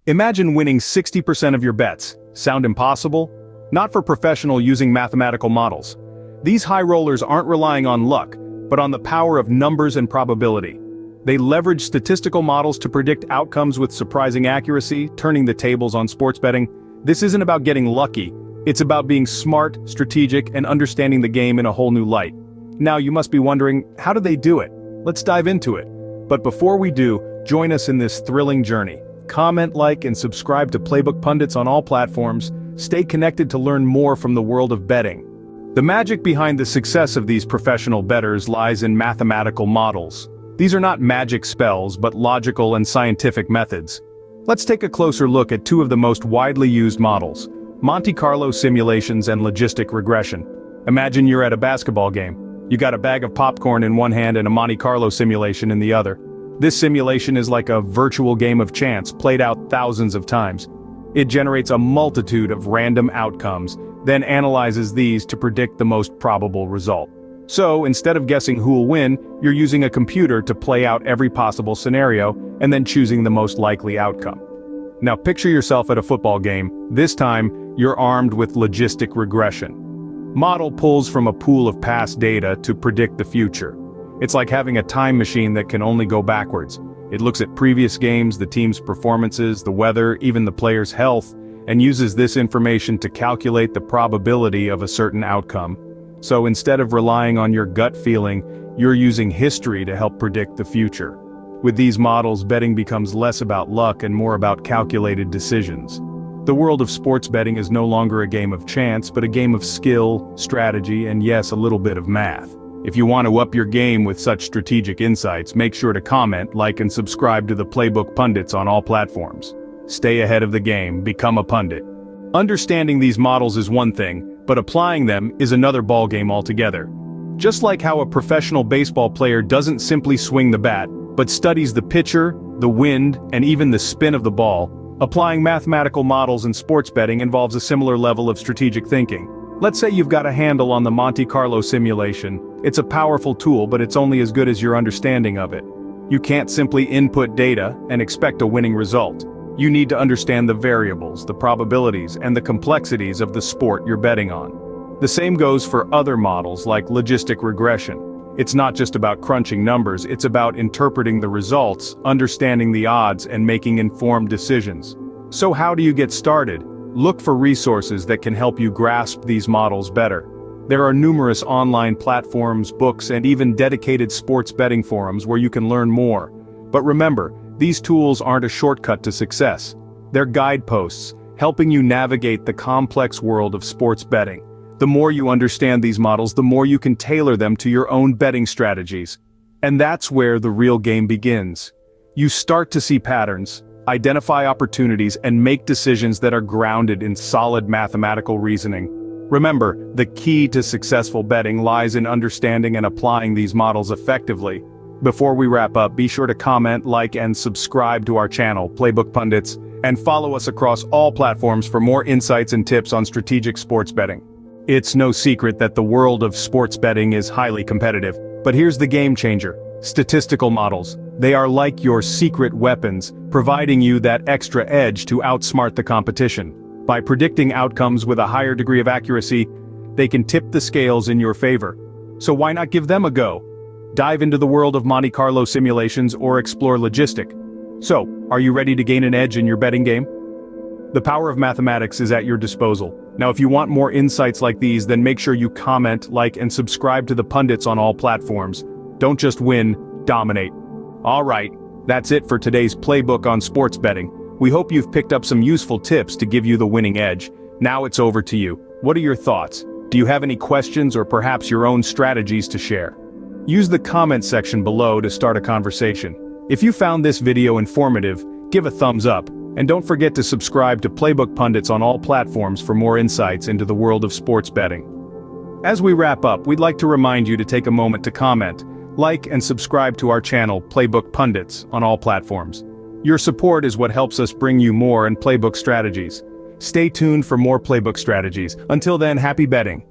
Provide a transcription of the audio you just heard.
Imagine winning 60% of your bets. Sound impossible? Not for professional using mathematical models. These high rollers aren't relying on luck, but on the power of numbers and probability. They leverage statistical models to predict outcomes with surprising accuracy, turning the tables on sports betting. This isn't about getting lucky, it's about being smart, strategic, and understanding the game in a whole new light. Now you must be wondering, how do they do it? Let's dive into it. But before we do, join us in this thrilling journey. Comment, like, and subscribe to Playbook Pundits on all platforms. Stay connected to learn more from the world of betting. The magic behind the success of these professional bettors lies in mathematical models. These are not magic spells, but logical and scientific methods. Let's take a closer look at two of the most widely used models: Monte Carlo simulations and logistic regression. Imagine you're at a basketball game. You got a bag of popcorn in one hand and a Monte Carlo simulation in the other. This simulation is like a virtual game of chance played out thousands of times. It generates a multitude of random outcomes, then analyzes these to predict the most probable result. So, instead of guessing who'll win, you're using a computer to play out every possible scenario, and then choosing the most likely outcome. Now picture yourself at a football game. This time, you're armed with logistic regression. Model pulls from a pool of past data to predict the future. It's like having a time machine that can only go backwards. It looks at previous games, the team's performances, the weather, even the player's health, and uses this information to calculate the probability of a certain outcome. So instead of relying on your gut feeling, you're using history to help predict the future. With these models, betting becomes less about luck and more about calculated decisions. The world of sports betting is no longer a game of chance, but a game of skill, strategy, and yes, a little bit of math. If you want to up your game with such strategic insights, make sure to comment, like, and subscribe to the Playbook Pundits on all platforms. Stay ahead of the game, become a pundit. Understanding these models is one thing, but applying them is another ballgame altogether. Just like how a professional baseball player doesn't simply swing the bat, but studies the pitcher, the wind, and even the spin of the ball, applying mathematical models in sports betting involves a similar level of strategic thinking. Let's say you've got a handle on the Monte Carlo simulation. It's a powerful tool, but it's only as good as your understanding of it. You can't simply input data and expect a winning result. You need to understand the variables, the probabilities, and the complexities of the sport you're betting on. The same goes for other models like logistic regression. It's not just about crunching numbers, it's about interpreting the results, understanding the odds, and making informed decisions. So how do you get started? Look for resources that can help you grasp these models better. There are numerous online platforms, books, and even dedicated sports betting forums where you can learn more. But remember, these tools aren't a shortcut to success. They're guideposts, helping you navigate the complex world of sports betting. The more you understand these models, the more you can tailor them to your own betting strategies. And that's where the real game begins. You start to see patterns, identify opportunities, and make decisions that are grounded in solid mathematical reasoning. Remember, the key to successful betting lies in understanding and applying these models effectively. Before we wrap up, be sure to comment, like, and subscribe to our channel, Playbook Pundits, and follow us across all platforms for more insights and tips on strategic sports betting. It's no secret that the world of sports betting is highly competitive, but here's the game changer: statistical models. They are like your secret weapons, providing you that extra edge to outsmart the competition. By predicting outcomes with a higher degree of accuracy, they can tip the scales in your favor. So why not give them a go? Dive into the world of Monte Carlo simulations or explore logistic. So, are you ready to gain an edge in your betting game? The power of mathematics is at your disposal. Now if you want more insights like these, then make sure you comment, like, and subscribe to the Pundits on all platforms. Don't just win, dominate. Alright, that's it for today's playbook on sports betting. We hope you've picked up some useful tips to give you the winning edge. Now it's over to you. What are your thoughts? Do you have any questions or perhaps your own strategies to share? Use the comment section below to start a conversation. If you found this video informative, give a thumbs up, and don't forget to subscribe to Playbook Pundits on all platforms for more insights into the world of sports betting. As we wrap up, we'd like to remind you to take a moment to comment, like, and subscribe to our channel, Playbook Pundits, on all platforms. Your support is what helps us bring you more and playbook strategies. Stay tuned for more playbook strategies. Until then, happy betting.